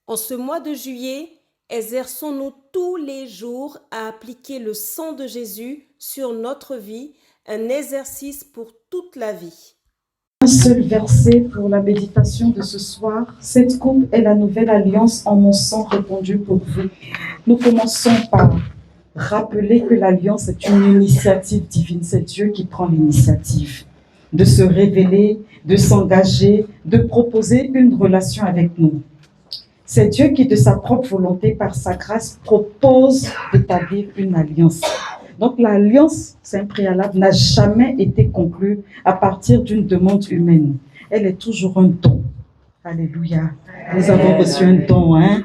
En ce mois de juillet, exerçons-nous tous les jours à appliquer le sang de Jésus sur notre vie, un exercice pour toute la vie. Un seul verset pour la méditation de ce soir. Cette coupe est la nouvelle alliance en mon sang répandu pour vous. Nous commençons par rappeler que l'alliance est une initiative divine. C'est Dieu qui prend l'initiative de se révéler, de s'engager, de proposer une relation avec nous. C'est Dieu qui, de sa propre volonté, par sa grâce, propose d'établir une alliance. Donc l'alliance, c'est un préalable, n'a jamais été conclue à partir d'une demande humaine. Elle est toujours un don. Alléluia. Nous avons reçu un don, hein?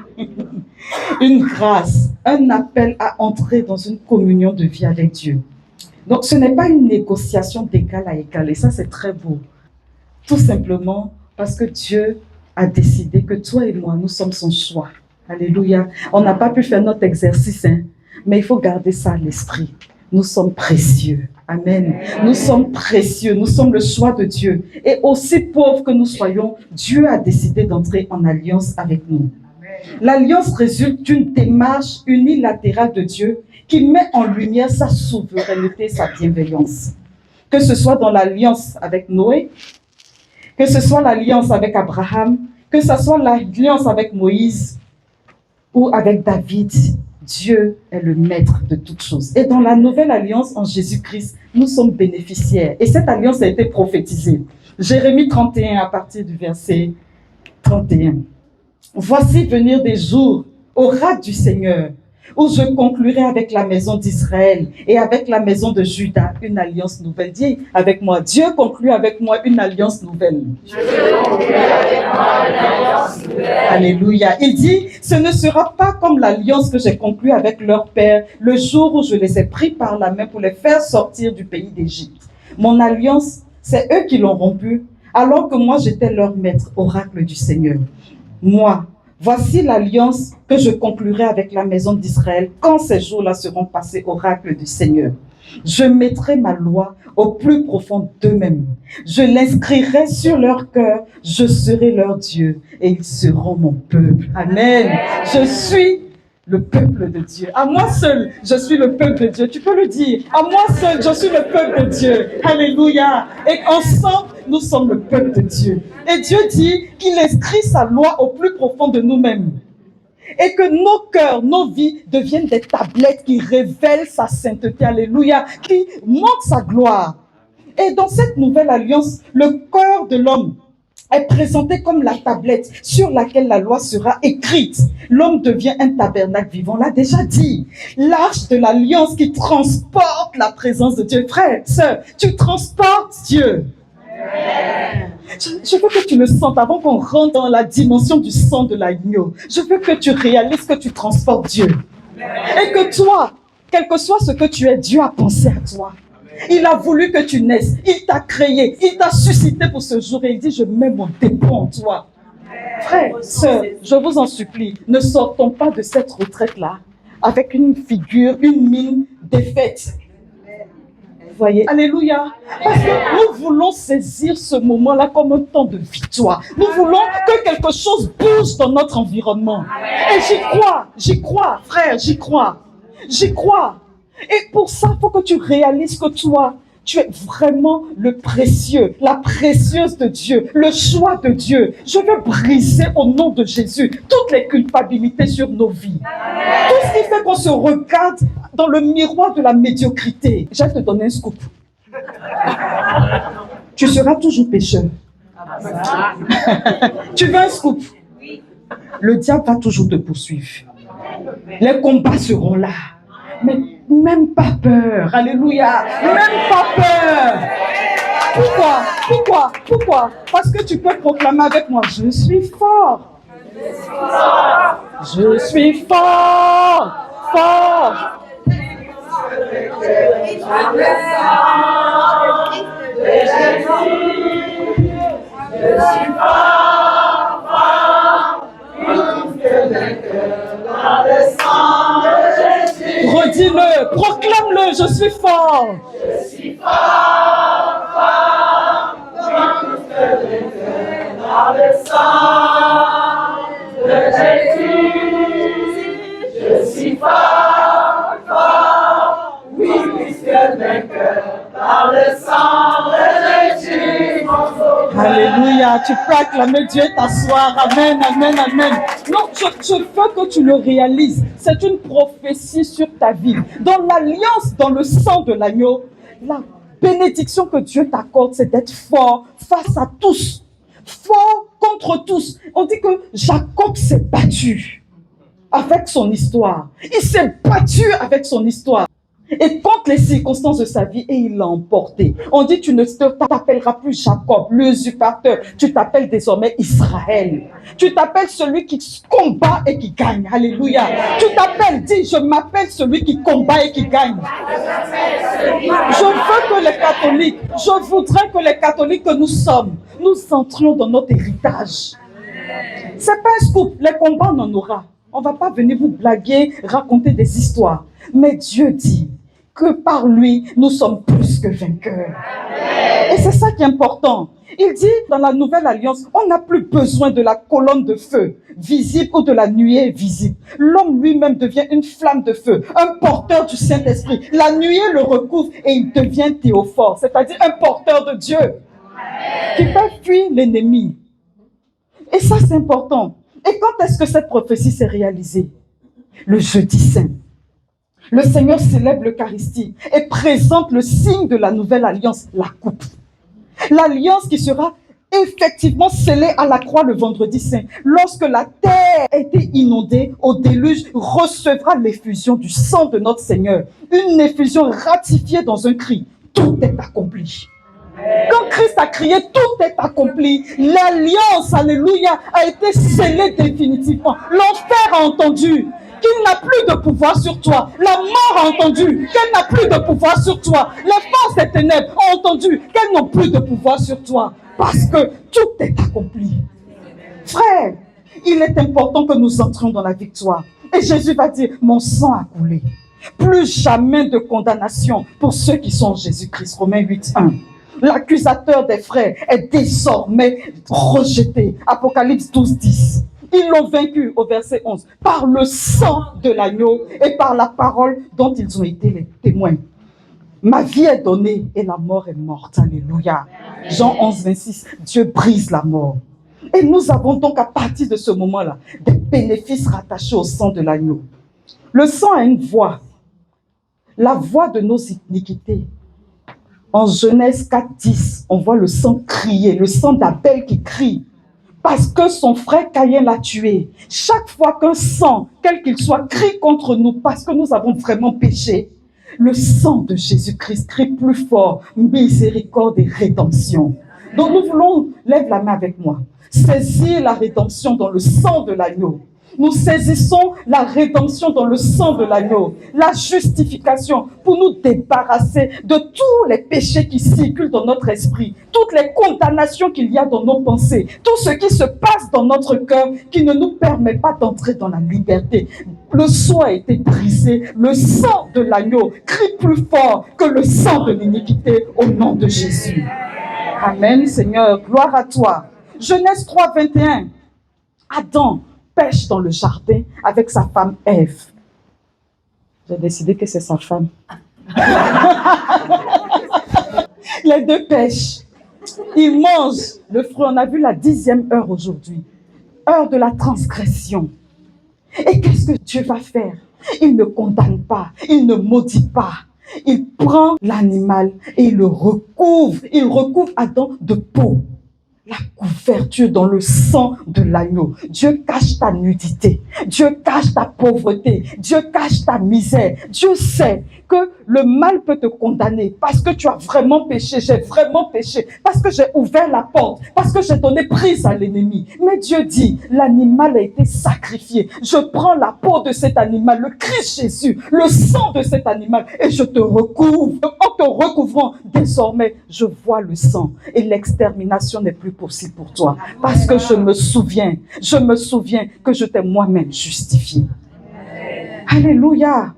Une grâce, un appel à entrer dans une communion de vie avec Dieu. Donc ce n'est pas une négociation d'égal à égal, et ça c'est très beau. Tout simplement parce que Dieu a décidé que toi et moi, nous sommes son choix. Alléluia. On n'a pas pu faire notre exercice, hein, mais il faut garder ça à l'esprit. Nous sommes précieux. Amen. Nous sommes précieux. Nous sommes le choix de Dieu. Et aussi pauvres que nous soyons, Dieu a décidé d'entrer en alliance avec nous. L'alliance résulte d'une démarche unilatérale de Dieu qui met en lumière sa souveraineté et sa bienveillance. Que ce soit dans l'alliance avec Noé, que ce soit l'alliance avec Abraham, que ce soit l'alliance avec Moïse ou avec David, Dieu est le maître de toutes choses. Et dans la nouvelle alliance en Jésus-Christ, nous sommes bénéficiaires. Et cette alliance a été prophétisée. Jérémie 31 à partir du verset 31. Voici venir des jours, oracle du Seigneur, où je conclurai avec la maison d'Israël et avec la maison de Juda une alliance nouvelle. Dis avec moi, Dieu conclut avec moi une alliance nouvelle. Dieu conclut avec moi une alliance nouvelle. Alléluia. Il dit, ce ne sera pas comme l'alliance que j'ai conclue avec leur père le jour où je les ai pris par la main pour les faire sortir du pays d'Égypte. Mon alliance, c'est eux qui l'ont rompue, alors que moi j'étais leur maître, oracle du Seigneur. Moi, voici l'alliance que je conclurai avec la maison d'Israël quand ces jours-là seront passés, oracle du Seigneur. Je mettrai ma loi au plus profond d'eux-mêmes. Je l'inscrirai sur leur cœur. Je serai leur Dieu et ils seront mon peuple. Amen. Je suis le peuple de Dieu. À moi seul, je suis le peuple de Dieu. Tu peux le dire. À moi seul, je suis le peuple de Dieu. Alléluia. Et ensemble, nous sommes le peuple de Dieu. Et Dieu dit qu'il inscrit sa loi au plus profond de nous-mêmes. Et que nos cœurs, nos vies deviennent des tablettes qui révèlent sa sainteté. Alléluia. Qui montrent sa gloire. Et dans cette nouvelle alliance, le cœur de l'homme est présenté comme la tablette sur laquelle la loi sera écrite. L'homme devient un tabernacle vivant, on l'a déjà dit. L'arche de l'alliance qui transporte la présence de Dieu. Frère, sœur, tu transportes Dieu. Je veux que tu le sentes avant qu'on rentre dans la dimension du sang de l'agneau. Je veux que tu réalises que tu transportes Dieu. Et que toi, quel que soit ce que tu es, Dieu a pensé à toi. Il a voulu que tu naisses. Il t'a créé. Il t'a suscité pour ce jour. Et il dit, je mets mon dépôt en toi. Frère, sœur, je vous en supplie, ne sortons pas de cette retraite-là avec une figure, une mine défaite. Vous voyez? Alléluia. Parce que nous voulons saisir ce moment-là comme un temps de victoire. Nous voulons que quelque chose bouge dans notre environnement. Et j'y crois, frère, j'y crois. J'y crois. Et pour ça, il faut que tu réalises que toi, tu es vraiment le précieux, la précieuse de Dieu, le choix de Dieu. Je veux briser au nom de Jésus toutes les culpabilités sur nos vies. Tout ce qui fait qu'on se regarde dans le miroir de la médiocrité. Je vais te donner un scoop. Tu seras toujours pécheur. Tu veux un scoop? Le diable va toujours te poursuivre. Les combats seront là. Mais même pas peur. Alléluia. Même pas peur. Pourquoi? Parce que tu peux proclamer avec moi, je suis fort. Je suis fort. Fort. Redis-le, proclame-le, je suis fort. Je suis fort, fort, dans le sang. Je suis fort, fort, oui, puisque vainqueur par le sang de Jésus, mon sauveur. Alléluia, tu peux acclamer Dieu et t'asseoir. Amen, amen, amen. Non, je veux que tu le réalises. C'est une prophétie sur ta vie. Dans l'alliance, dans le sang de l'agneau, la bénédiction que Dieu t'accorde, c'est d'être fort face à tous. Fort contre tous. On dit que Jacob s'est battu avec son histoire. Il s'est battu avec son histoire. Et contre les circonstances de sa vie, et il l'a emporté. On dit, tu ne t'appelleras plus Jacob, l'usurpateur. Tu t'appelles désormais Israël. Tu t'appelles celui qui combat et qui gagne. Alléluia. Tu t'appelles, dis, je m'appelle celui qui combat et qui gagne. Je veux que les catholiques, je voudrais que les catholiques que nous sommes, nous entrions dans notre héritage. C'est pas un scoop, les combats on en aura. On ne va pas venir vous blaguer, raconter des histoires. Mais Dieu dit que par lui, nous sommes plus que vainqueurs. Et c'est ça qui est important. Il dit dans la nouvelle alliance, on n'a plus besoin de la colonne de feu visible ou de la nuée visible. L'homme lui-même devient une flamme de feu, un porteur du Saint-Esprit. La nuée le recouvre et il devient théophore, c'est-à-dire un porteur de Dieu qui fait fuir l'ennemi. Et ça, c'est important. Et quand est-ce que cette prophétie s'est réalisée? Le jeudi saint. Le Seigneur célèbre l'Eucharistie et présente le signe de la nouvelle alliance, la coupe. L'alliance qui sera effectivement scellée à la croix le vendredi saint. Lorsque la terre a été inondée au déluge, recevra l'effusion du sang de notre Seigneur. Une effusion ratifiée dans un cri. Tout est accompli. Quand Christ a crié, tout est accompli. L'alliance, alléluia, a été scellée définitivement. L'enfer a entendu qu'il n'a plus de pouvoir sur toi. La mort a entendu qu'elle n'a plus de pouvoir sur toi. Les forces des ténèbres ont entendu qu'elles n'ont plus de pouvoir sur toi. Parce que tout est accompli. Frère, il est important que nous entrions dans la victoire. Et Jésus va dire, mon sang a coulé. Plus jamais de condamnation pour ceux qui sont en Jésus-Christ. Romains 8:1. L'accusateur des frères est désormais rejeté. Apocalypse 12:10. Ils l'ont vaincu au verset 11 par le sang de l'agneau et par la parole dont ils ont été les témoins. Ma vie est donnée et la mort est morte. Alléluia. Jean 11:26. Dieu brise la mort. Et nous avons donc à partir de ce moment-là des bénéfices rattachés au sang de l'agneau. Le sang a une voix. La voix de nos iniquités. En Genèse 4:10, on voit le sang crier, le sang d'Abel qui crie. Parce que son frère Caïn l'a tué. Chaque fois qu'un sang, quel qu'il soit, crie contre nous, parce que nous avons vraiment péché, le sang de Jésus-Christ crie plus fort, miséricorde et rédemption. Donc nous voulons, lève la main avec moi, saisir la rédemption dans le sang de l'agneau. Nous saisissons la rédemption dans le sang de l'agneau, la justification pour nous débarrasser de tous les péchés qui circulent dans notre esprit, toutes les condamnations qu'il y a dans nos pensées, tout ce qui se passe dans notre cœur qui ne nous permet pas d'entrer dans la liberté. Le sceau a été brisé, le sang de l'agneau crie plus fort que le sang de l'iniquité au nom de Jésus. Amen, Seigneur, gloire à toi. Genèse 3:21. Adam pêche dans le jardin avec sa femme Ève. J'ai décidé que c'est sa femme. Les deux pêchent. Ils mangent le fruit. On a vu la 10e heure aujourd'hui. Heure de la transgression. Et qu'est-ce que Dieu va faire? Il ne condamne pas. Il ne maudit pas. Il prend l'animal et il le recouvre. Il recouvre Adam de peau. La couverture dans le sang de l'agneau. Dieu cache ta nudité. Dieu cache ta pauvreté. Dieu cache ta misère. Dieu sait que le mal peut te condamner parce que tu as vraiment péché. J'ai vraiment péché. Parce que j'ai ouvert la porte. Parce que j'ai donné prise à l'ennemi. Mais Dieu dit, l'animal a été sacrifié. Je prends la peau de cet animal, le Christ Jésus, le sang de cet animal et je te recouvre. En te recouvrant, désormais, je vois le sang et l'extermination n'est plus possible pour toi. Parce que je me souviens que je t'ai moi-même justifié. Alléluia.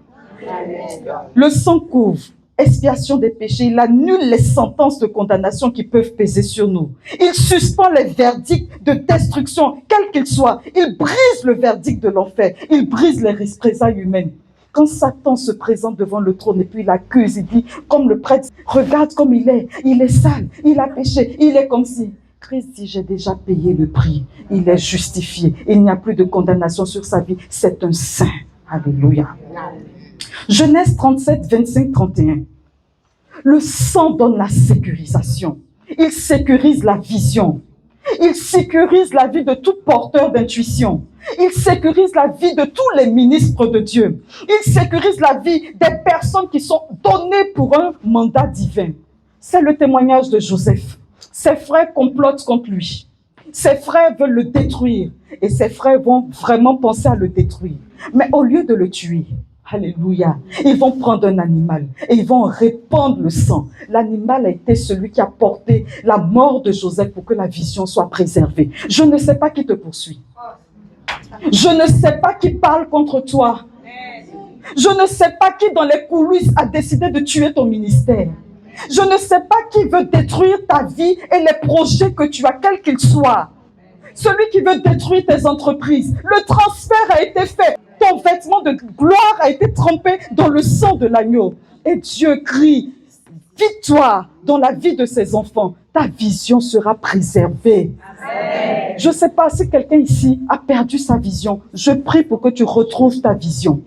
Le sang couvre. expiation des péchés, il annule les sentences de condamnation qui peuvent peser sur nous. Il suspend les verdicts de destruction, quels qu'ils soient. Il brise le verdict de l'enfer. Il brise les représailles humaines. Quand Satan se présente devant le trône et puis il accuse, il dit, comme le prêtre, regarde comme il est sale, il a péché, il est comme si. Christ dit, j'ai déjà payé le prix, il est justifié, il n'y a plus de condamnation sur sa vie, c'est un saint. Alléluia. Genèse 37, 25, 31. Le sang donne la sécurisation. Il sécurise la vision. Il sécurise la vie de tout porteur d'intuition. Il sécurise la vie de tous les ministres de Dieu. Il sécurise la vie des personnes qui sont données pour un mandat divin. C'est le témoignage de Joseph. Ses frères complotent contre lui. Ses frères veulent le détruire. Et ses frères vont vraiment penser à le détruire. Mais au lieu de le tuer, alléluia, ils vont prendre un animal et ils vont répandre le sang. L'animal a été celui qui a porté la mort de Joseph pour que la vision soit préservée. Je ne sais pas qui te poursuit. Je ne sais pas qui parle contre toi. Je ne sais pas qui dans les coulisses a décidé de tuer ton ministère. Je ne sais pas qui veut détruire ta vie et les projets que tu as, quels qu'ils soient. Celui qui veut détruire tes entreprises. Le transfert a été fait. Ton vêtement de gloire a été trempé dans le sang de l'agneau. Et Dieu crie, victoire dans la vie de ses enfants. Ta vision sera préservée. Amen. Je ne sais pas si quelqu'un ici a perdu sa vision. Je prie pour que tu retrouves ta vision.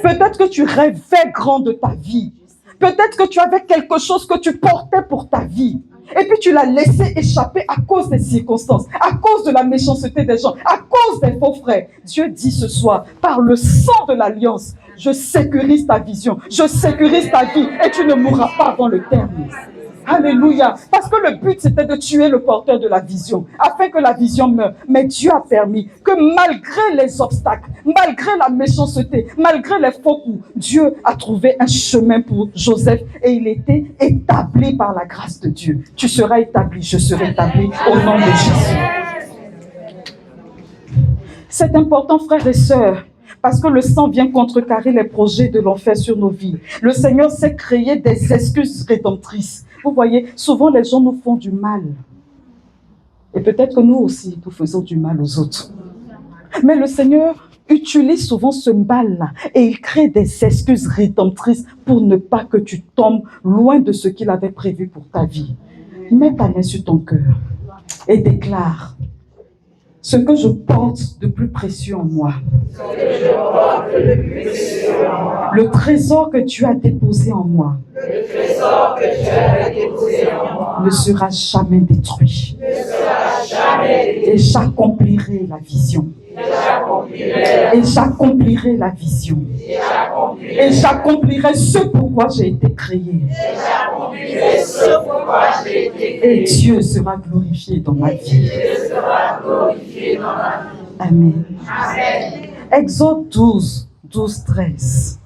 Peut-être que tu rêvais grand de ta vie. Peut-être que tu avais quelque chose que tu portais pour ta vie. Et puis tu l'as laissé échapper à cause des circonstances, à cause de la méchanceté des gens, à cause des faux frères. Dieu dit ce soir, par le sang de l'alliance, je sécurise ta vision, je sécurise ta vie et tu ne mourras pas avant le terme. Alléluia. Parce que le but, c'était de tuer le porteur de la vision, afin que la vision meure. Mais Dieu a permis que malgré les obstacles, malgré la méchanceté, malgré les faux coups, Dieu a trouvé un chemin pour Joseph et il était établi par la grâce de Dieu. Tu seras établi, je serai établi au nom de Jésus. C'est important, frères et sœurs, parce que le sang vient contrecarrer les projets de l'enfer sur nos vies. Le Seigneur sait créer des excuses rédemptrices. Vous voyez, souvent les gens nous font du mal. Et peut-être que nous aussi, nous faisons du mal aux autres. Mais le Seigneur utilise souvent ce mal-là et il crée des excuses rédemptrices pour ne pas que tu tombes loin de ce qu'il avait prévu pour ta vie. Mets ta main sur ton cœur et déclare ce que je porte de plus précieux en moi. Le trésor que tu as déposé en moi ne sera jamais détruit. Et j'accomplirai la vision. Et j'accomplirai la vision. Et j'accomplirai ce pourquoi j'ai été créé. Et Dieu sera glorifié dans ma vie. Amen. Exode 12, 12, 13.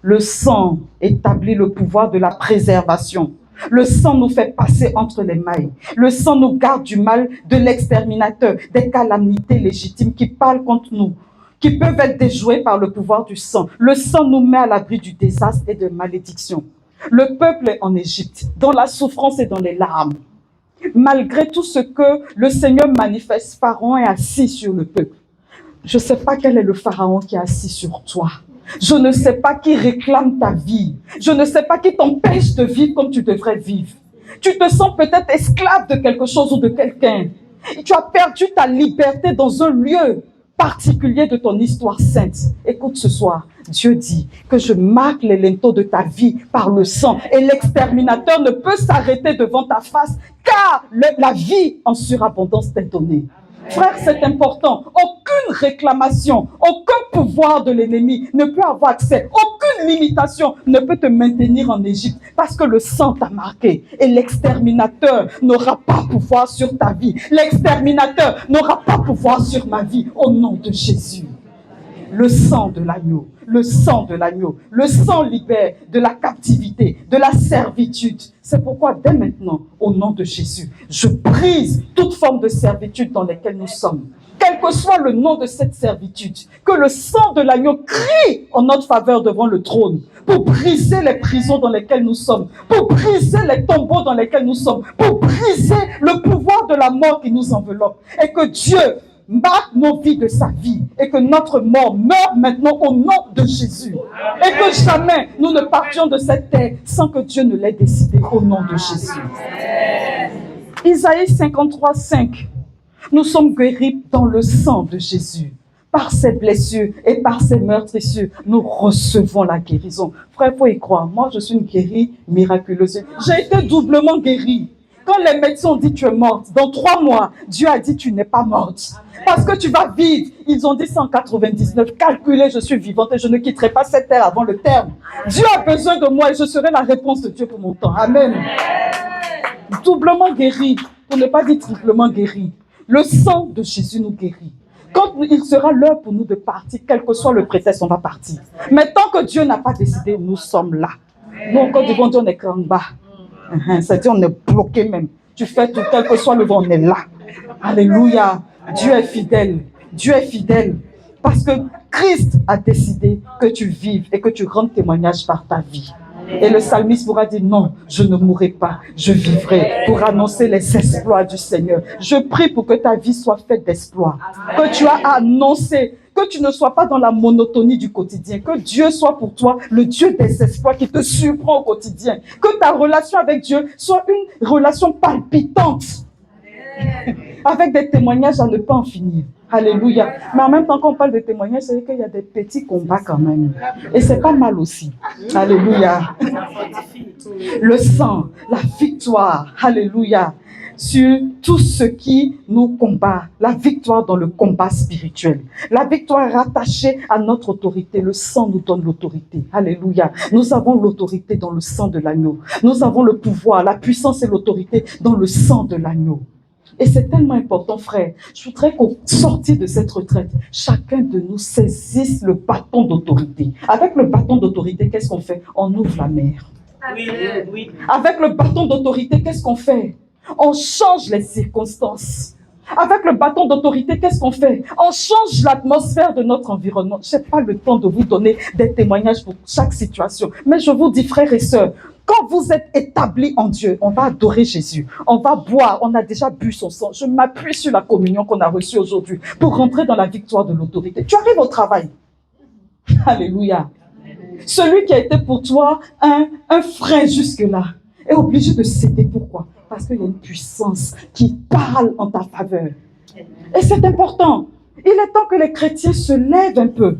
Le sang établit le pouvoir de la préservation. Le sang nous fait passer entre les mailles. Le sang nous garde du mal de l'exterminateur, des calamités légitimes qui parlent contre nous, qui peuvent être déjouées par le pouvoir du sang. Le sang nous met à l'abri du désastre et de malédiction. Le peuple est en Égypte, dans la souffrance et dans les larmes. Malgré tout ce que le Seigneur manifeste, Pharaon est assis sur le peuple. Je ne sais pas quel est le Pharaon qui est assis sur toi. Je ne sais pas qui réclame ta vie. Je ne sais pas qui t'empêche de vivre comme tu devrais vivre. Tu te sens peut-être esclave de quelque chose ou de quelqu'un. Tu as perdu ta liberté dans un lieu particulier de ton histoire sainte. Écoute ce soir, Dieu dit que je marque les linteaux de ta vie par le sang et l'exterminateur ne peut s'arrêter devant ta face car la vie en surabondance t'est donnée. Frère, c'est important. Aucune réclamation, aucun pouvoir de l'ennemi ne peut avoir accès. Aucune limitation ne peut te maintenir en Égypte parce que le sang t'a marqué. Et l'exterminateur n'aura pas pouvoir sur ta vie. L'exterminateur n'aura pas pouvoir sur ma vie au nom de Jésus. Le sang de l'agneau, le sang de l'agneau, le sang libère de la captivité, de la servitude. C'est pourquoi dès maintenant, au nom de Jésus, je brise toute forme de servitude dans laquelle nous sommes. quel que soit le nom de cette servitude, que le sang de l'agneau crie en notre faveur devant le trône, pour briser les prisons dans lesquelles nous sommes, pour briser les tombeaux dans lesquels nous sommes, pour briser le pouvoir de la mort qui nous enveloppe. Et que Dieu marque nos vies de sa vie et que notre mort meure maintenant au nom de Jésus. Et que jamais nous ne partions de cette terre sans que Dieu ne l'ait décidé au nom de Jésus. Isaïe 53, 5. Nous sommes guéris dans le sang de Jésus. Par ses blessures et par ses meurtrissures, nous recevons la guérison. Frère, il faut y croire. Moi, je suis une guérie miraculeuse. J'ai été doublement guérie. Quand les médecins ont dit tu es morte, dans 3 mois, Dieu a dit tu n'es pas morte. Parce que tu vas vivre. Ils ont dit 199. Calculez, je suis vivante et je ne quitterai pas cette terre avant le terme. Dieu a besoin de moi et je serai la réponse de Dieu pour mon temps. Amen. Doublement guéri, pour ne pas dire triplement guéri. Le sang de Jésus nous guérit. Quand il sera l'heure pour nous de partir, quel que soit le prétexte, on va partir. Mais tant que Dieu n'a pas décidé, nous sommes là. Nous, encore du bon Dieu, on est en bas. C'est-à-dire, on est bloqué même. Tu fais tout, quel que soit le vent, on est là. Alléluia. Dieu est fidèle. Dieu est fidèle. Parce que Christ a décidé que tu vives et que tu rendes témoignage par ta vie. Et le psalmiste pourra dire non, je ne mourrai pas, je vivrai pour annoncer les exploits du Seigneur. Je prie pour que ta vie soit faite d'exploits, que tu as annoncé, que tu ne sois pas dans la monotonie du quotidien, que Dieu soit pour toi le Dieu des exploits qui te surprend au quotidien, que ta relation avec Dieu soit une relation palpitante, avec des témoignages à ne pas en finir. Alléluia. Mais en même temps, quand on parle de témoignages, c'est qu'il y a des petits combats quand même. Et c'est pas mal aussi. Alléluia. Le sang, la victoire. Alléluia. Sur tout ce qui nous combat. La victoire dans le combat spirituel. La victoire rattachée à notre autorité. Le sang nous donne l'autorité. Alléluia. Nous avons l'autorité dans le sang de l'agneau. Nous avons le pouvoir, la puissance et l'autorité dans le sang de l'agneau. Et c'est tellement important, frère. Je voudrais qu'au sortir de cette retraite, chacun de nous saisisse le bâton d'autorité. Avec le bâton d'autorité, qu'est-ce qu'on fait? On ouvre la mer. Oui, oui. Avec le bâton d'autorité, qu'est-ce qu'on fait? On change les circonstances. Avec le bâton d'autorité, qu'est-ce qu'on fait? On change l'atmosphère de notre environnement. Je n'ai pas le temps de vous donner des témoignages pour chaque situation. Mais je vous dis, frères et sœurs, quand vous êtes établis en Dieu, on va adorer Jésus, on va boire, on a déjà bu son sang. Je m'appuie sur la communion qu'on a reçue aujourd'hui pour rentrer dans la victoire de l'autorité. Tu arrives au travail. Alléluia. Celui qui a été pour toi un frein jusque-là est obligé de céder. Pourquoi? Parce qu'il y a une puissance qui parle en ta faveur. Et c'est important. Il est temps que les chrétiens se lèvent un peu.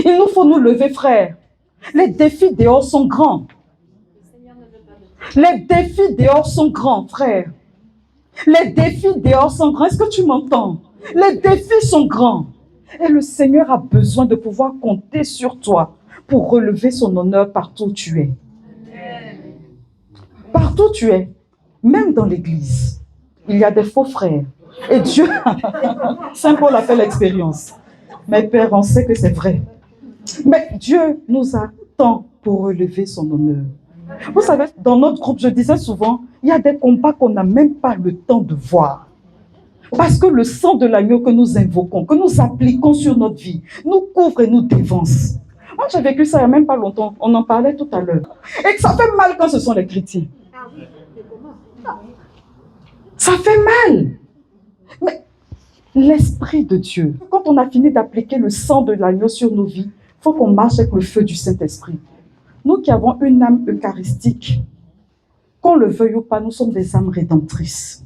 Il nous faut nous lever, frères. Les défis dehors sont grands. Les défis dehors sont grands, frère. Les défis dehors sont grands. Est-ce que tu m'entends? Les défis sont grands. Et le Seigneur a besoin de pouvoir compter sur toi pour relever son honneur partout où tu es. Partout où tu es, même dans l'église, il y a des faux frères. Et Dieu, Saint Paul a fait l'expérience. Mais Père, on sait que c'est vrai. Mais Dieu nous attend pour relever son honneur. Vous savez, dans notre groupe, je disais souvent, il y a des combats qu'on n'a même pas le temps de voir. Parce que le sang de l'agneau que nous invoquons, que nous appliquons sur notre vie, nous couvre et nous dévance. Moi, j'ai vécu ça il n'y a même pas longtemps. On en parlait tout à l'heure. Et que ça fait mal quand ce sont les chrétiens. Ça fait mal. Mais l'Esprit de Dieu, quand on a fini d'appliquer le sang de l'agneau sur nos vies, il faut qu'on marche avec le feu du Saint-Esprit. Nous qui avons une âme eucharistique, qu'on le veuille ou pas, nous sommes des âmes rédemptrices.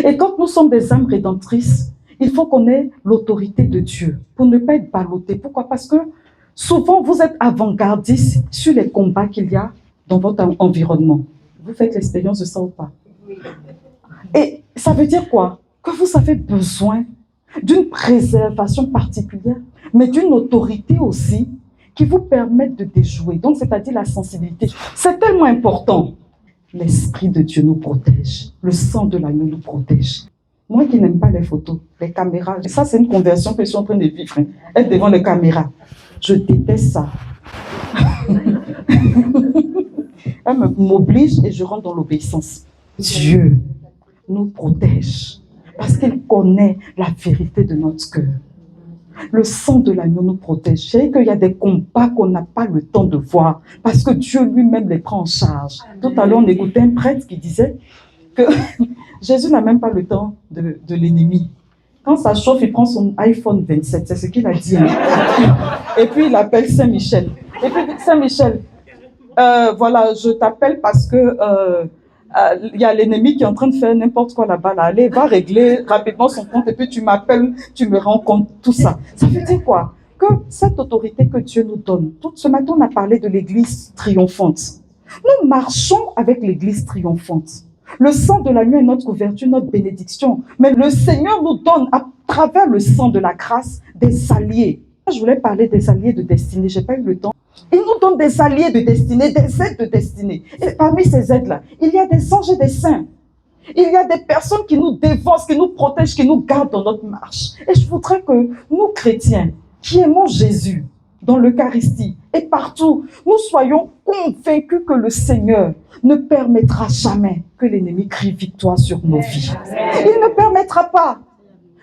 Et quand nous sommes des âmes rédemptrices, il faut qu'on ait l'autorité de Dieu pour ne pas être ballotté. Pourquoi? Parce que souvent, vous êtes avant-gardiste sur les combats qu'il y a dans votre environnement. Vous faites l'expérience de ça ou pas? Et ça veut dire quoi? Que vous avez besoin d'une préservation particulière, mais d'une autorité aussi qui vous permette de déjouer. Donc, c'est-à-dire la sensibilité. C'est tellement important. L'Esprit de Dieu nous protège. Le sang de l'agneau nous protège. Moi qui n'aime pas les photos, les caméras, ça c'est une conversion que je suis en train de vivre. Être devant les caméras. Je déteste ça. Elle m'oblige et je rentre dans l'obéissance. Dieu nous protège. parce qu'il connaît la vérité de notre cœur. Le sang de l'agneau nous protège. Je sais qu'il y a des combats qu'on n'a pas le temps de voir parce que Dieu lui-même les prend en charge. Tout à l'heure, on écoutait un prêtre qui disait que Jésus n'a même pas le temps de l'ennemi. Quand ça chauffe, il prend son iPhone 27, c'est ce qu'il a dit. Hein. Et puis il appelle Saint-Michel. Et puis Saint-Michel, voilà, je t'appelle parce que il y a l'ennemi qui est en train de faire n'importe quoi là-bas. Là. Allez, va régler rapidement son compte et puis tu m'appelles, tu me rends compte, tout ça. Ça veut dire quoi? Que cette autorité que Dieu nous donne. Tout ce matin, on a parlé de l'église triomphante. Nous marchons avec l'église triomphante. Le sang de l'agneau est notre couverture, notre bénédiction. Mais le Seigneur nous donne, à travers le sang de la grâce, des alliés. Je voulais parler des alliés de destinée, je n'ai pas eu le temps. Il nous donne des alliés de destinée, des aides de destinée. Et parmi ces aides-là, il y a des anges et des saints. Il y a des personnes qui nous dévancent, qui nous protègent, qui nous gardent dans notre marche. Et je voudrais que nous, chrétiens, qui aimons Jésus dans l'Eucharistie et partout, nous soyons convaincus que le Seigneur ne permettra jamais que l'ennemi crie victoire sur nos vies. Il ne permettra pas.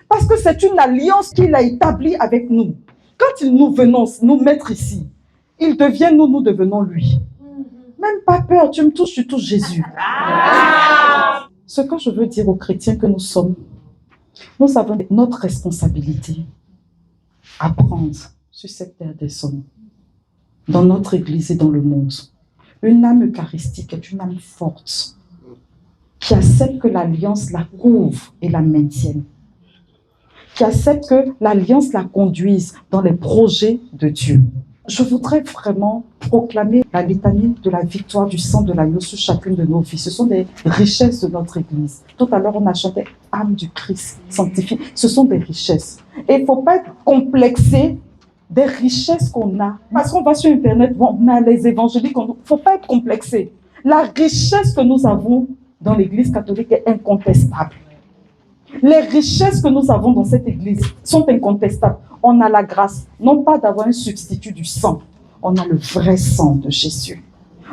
Parce que c'est une alliance qu'il a établie avec nous. Quand nous venons nous mettre ici, il devient nous, nous devenons lui. Même pas peur, tu me touches, tu touches Jésus. Ce que je veux dire aux chrétiens que nous sommes, nous avons notre responsabilité à prendre sur cette terre des hommes, dans notre église et dans le monde. Une âme eucharistique est une âme forte, qui accepte que l'alliance la couvre et la maintienne, qui accepte que l'alliance la conduise dans les projets de Dieu. Je voudrais vraiment proclamer la litanie de la victoire du sang de l'agneau sur chacune de nos vies. Ce sont des richesses de notre Église. Tout à l'heure, on a chanté « âme du Christ sanctifiée ». Ce sont des richesses. Et il ne faut pas être complexé des richesses qu'on a. Parce qu'on va sur Internet, on a les évangéliques, il ne faut pas être complexé. La richesse que nous avons dans l'Église catholique est incontestable. Les richesses que nous avons dans cette Église sont incontestables. On a la grâce, non pas d'avoir un substitut du sang, on a le vrai sang de Jésus.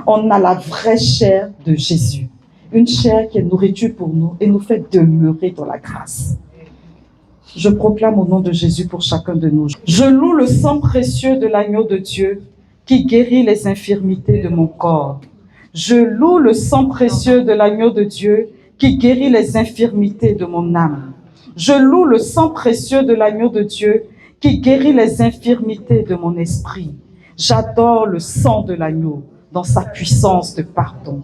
On a la vraie chair de Jésus. Une chair qui est nourriture pour nous et nous fait demeurer dans la grâce. Je proclame au nom de Jésus pour chacun de nous. Je loue le sang précieux de l'agneau de Dieu qui guérit les infirmités de mon corps. Je loue le sang précieux de l'agneau de Dieu qui guérit les infirmités de mon âme. Je loue le sang précieux de l'agneau de Dieu qui guérit les infirmités de mon esprit. J'adore le sang de l'agneau dans sa puissance de pardon.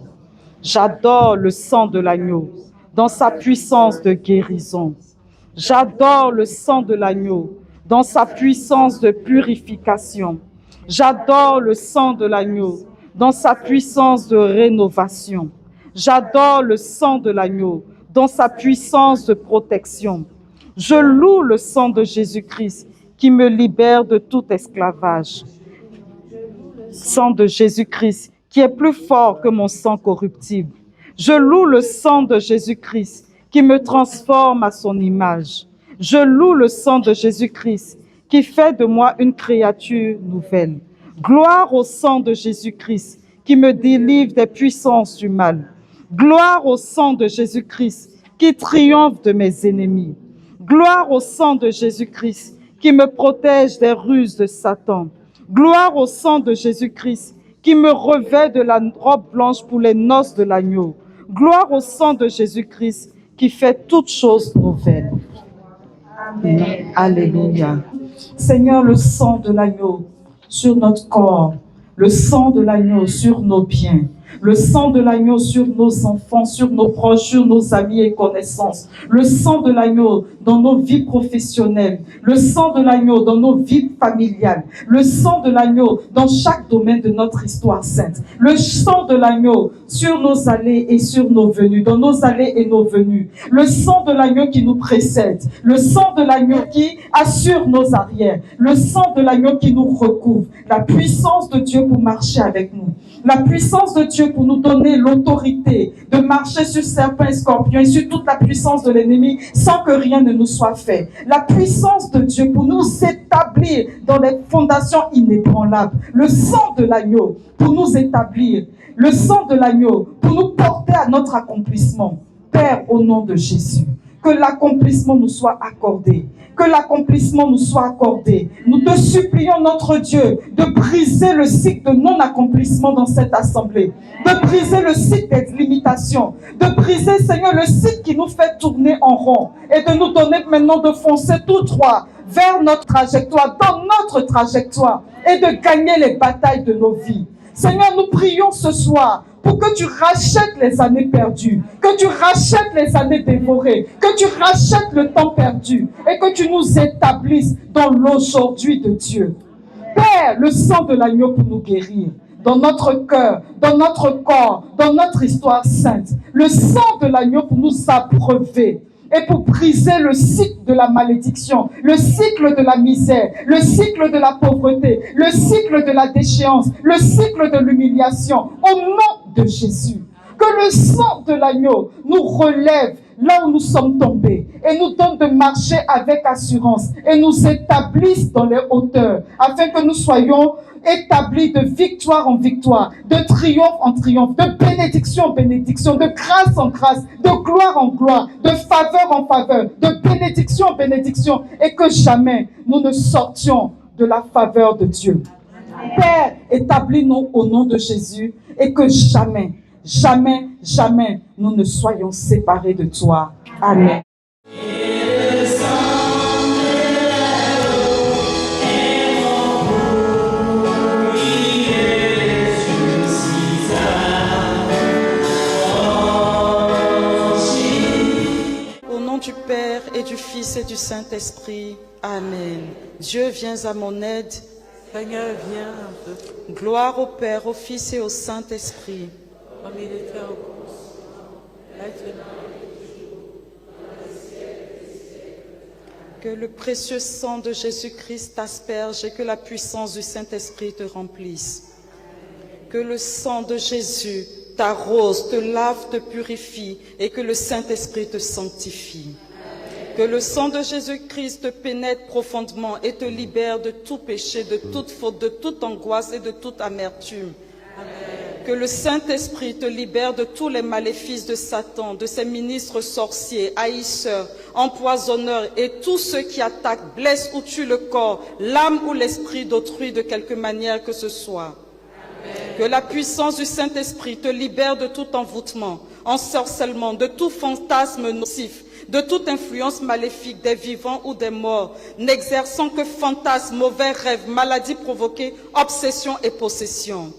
J'adore le sang de l'agneau dans sa puissance de guérison. J'adore le sang de l'agneau dans sa puissance de purification. J'adore le sang de l'agneau dans sa puissance de rénovation. J'adore le sang de l'agneau dans sa puissance de protection. Je loue le sang de Jésus-Christ qui me libère de tout esclavage. Sang de Jésus-Christ qui est plus fort que mon sang corruptible. Je loue le sang de Jésus-Christ qui me transforme à son image. Je loue le sang de Jésus-Christ qui fait de moi une créature nouvelle. Gloire au sang de Jésus-Christ qui me délivre des puissances du mal. Gloire au sang de Jésus-Christ qui triomphe de mes ennemis. Gloire au sang de Jésus-Christ qui me protège des ruses de Satan. Gloire au sang de Jésus-Christ qui me revêt de la robe blanche pour les noces de l'agneau. Gloire au sang de Jésus-Christ qui fait toutes choses nouvelles. Amen. Alléluia. Seigneur, le sang de l'agneau sur notre corps, le sang de l'agneau sur nos biens, le sang de l'agneau sur nos enfants, sur nos proches, sur nos amis et connaissances, le sang de l'agneau dans nos vies professionnelles, le sang de l'agneau dans nos vies familiales, le sang de l'agneau dans chaque domaine de notre histoire sainte, le sang de l'agneau sur nos allées et sur nos venues, dans nos allées et nos venues, le sang de l'agneau qui nous précède, le sang de l'agneau qui assure nos arrières, le sang de l'agneau qui nous recouvre, la puissance de Dieu pour marcher avec nous, la puissance de Dieu pour nous donner l'autorité de marcher sur serpents et scorpions et sur toute la puissance de l'ennemi sans que rien ne nous soit fait. La puissance de Dieu pour nous établir dans les fondations inébranlables. Le sang de l'agneau pour nous établir. Le sang de l'agneau pour nous porter à notre accomplissement. Père, au nom de Jésus, que l'accomplissement nous soit accordé. Que l'accomplissement nous soit accordé. Nous te supplions, notre Dieu, de briser le cycle de non-accomplissement dans cette assemblée. De briser le cycle des limitations. De briser, Seigneur, le cycle qui nous fait tourner en rond. Et de nous donner maintenant de foncer tout droit vers notre trajectoire, dans notre trajectoire. Et de gagner les batailles de nos vies. Seigneur, nous prions ce soir pour que tu rachètes les années perdues, que tu rachètes les années dévorées, que tu rachètes le temps perdu et que tu nous établisses dans l'aujourd'hui de Dieu. Père, le sang de l'agneau pour nous guérir, dans notre cœur, dans notre corps, dans notre histoire sainte. Le sang de l'agneau pour nous abreuver et pour briser le cycle de la malédiction, le cycle de la misère, le cycle de la pauvreté, le cycle de la déchéance, le cycle de l'humiliation, au nom de Jésus. Que le sang de l'agneau nous relève là où nous sommes tombés et nous donne de marcher avec assurance et nous établisse dans les hauteurs afin que nous soyons établis de victoire en victoire, de triomphe en triomphe, de bénédiction en bénédiction, de grâce en grâce, de gloire en gloire, de faveur en faveur, de bénédiction en bénédiction, et que jamais nous ne sortions de la faveur de Dieu. Père, établis-nous au nom de Jésus et que jamais, jamais, jamais nous ne soyons séparés de toi. Amen. Du Père et du Fils et du Saint-Esprit. Amen. Dieu, viens à mon aide. Seigneur, viens un peu. Gloire au Père, au Fils et au Saint-Esprit. Comme il était au Que le précieux sang de Jésus-Christ t'asperge et que la puissance du Saint-Esprit te remplisse. Que le sang de Jésus t'arrose, te lave, te purifie et que le Saint-Esprit te sanctifie. Que le sang de Jésus-Christ te pénètre profondément et te libère de tout péché, de toute faute, de toute angoisse et de toute amertume. Amen. Que le Saint-Esprit te libère de tous les maléfices de Satan, de ses ministres sorciers, haïsseurs, empoisonneurs et tous ceux qui attaquent, blessent ou tuent le corps, l'âme ou l'esprit d'autrui de quelque manière que ce soit. Que la puissance du Saint-Esprit te libère de tout envoûtement, ensorcellement, de tout fantasme nocif, de toute influence maléfique des vivants ou des morts, n'exerçant que fantasmes, mauvais rêves, maladies provoquées, obsessions et possessions.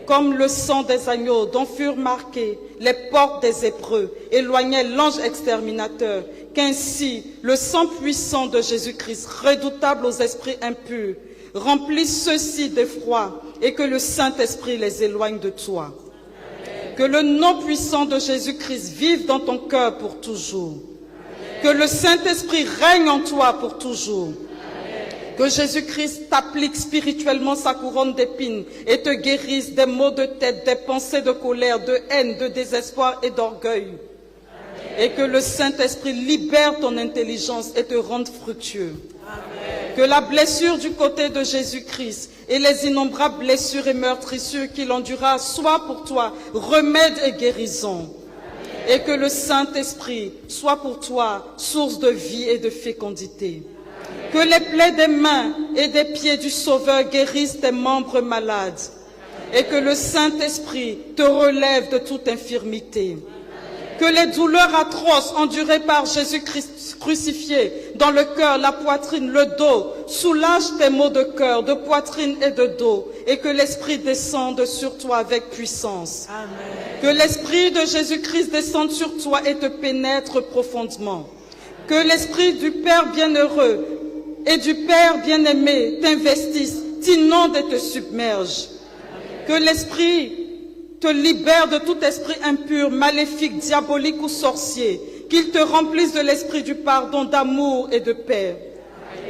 Comme le sang des agneaux dont furent marquées les portes des Hébreux, éloignait l'ange exterminateur, qu'ainsi le sang puissant de Jésus-Christ, redoutable aux esprits impurs, remplisse ceux-ci d'effroi et que le Saint-Esprit les éloigne de toi. Amen. Que le nom puissant de Jésus-Christ vive dans ton cœur pour toujours. Amen. Que le Saint-Esprit règne en toi pour toujours. Amen. Que Jésus-Christ t'applique spirituellement sa couronne d'épines et te guérisse des maux de tête, des pensées de colère, de haine, de désespoir et d'orgueil. Amen. Et que le Saint-Esprit libère ton intelligence et te rende fructueux. Amen. Que la blessure du côté de Jésus-Christ et les innombrables blessures et meurtrissures qu'il endura soient pour toi remède et guérison. Amen. Et que le Saint-Esprit soit pour toi source de vie et de fécondité. Amen. Que les plaies des mains et des pieds du Sauveur guérissent tes membres malades. Amen. Et que le Saint-Esprit te relève de toute infirmité. Que les douleurs atroces endurées par Jésus-Christ crucifié dans le cœur, la poitrine, le dos, soulagent tes maux de cœur, de poitrine et de dos, et que l'Esprit descende sur toi avec puissance. Amen. Que l'Esprit de Jésus-Christ descende sur toi et te pénètre profondément. Que l'Esprit du Père bienheureux et du Père bien-aimé t'investisse, t'inonde et te submerge. Amen. Que l'Esprit te libère de tout esprit impur, maléfique, diabolique ou sorcier, qu'il te remplisse de l'esprit du pardon, d'amour et de paix.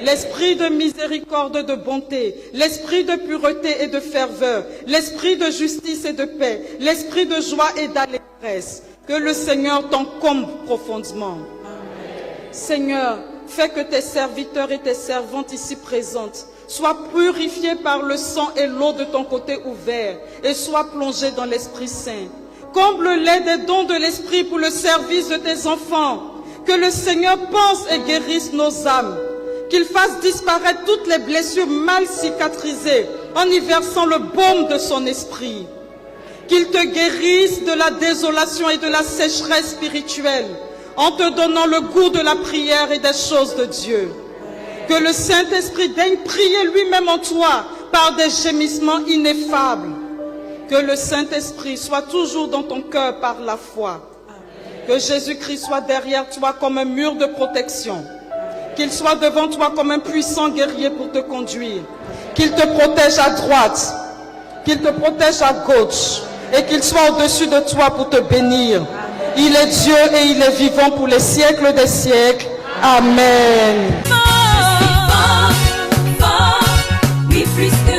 L'esprit de miséricorde et de bonté, l'esprit de pureté et de ferveur, l'esprit de justice et de paix, l'esprit de joie et d'allégresse. Que le Seigneur t'encombre profondément. Amen. Seigneur, fais que tes serviteurs et tes servantes ici présentes sois purifié par le sang et l'eau de ton côté ouvert et sois plongé dans l'Esprit Saint. Comble-les des dons de l'Esprit pour le service de tes enfants. Que le Seigneur pense et guérisse nos âmes. Qu'il fasse disparaître toutes les blessures mal cicatrisées en y versant le baume de son esprit. Qu'il te guérisse de la désolation et de la sécheresse spirituelle en te donnant le goût de la prière et des choses de Dieu. Que le Saint-Esprit daigne prier lui-même en toi par des gémissements ineffables. Que le Saint-Esprit soit toujours dans ton cœur par la foi. Que Jésus-Christ soit derrière toi comme un mur de protection. Qu'il soit devant toi comme un puissant guerrier pour te conduire. Qu'il te protège à droite, qu'il te protège à gauche et qu'il soit au-dessus de toi pour te bénir. Il est Dieu et il est vivant pour les siècles des siècles. Amen. Oui, plus que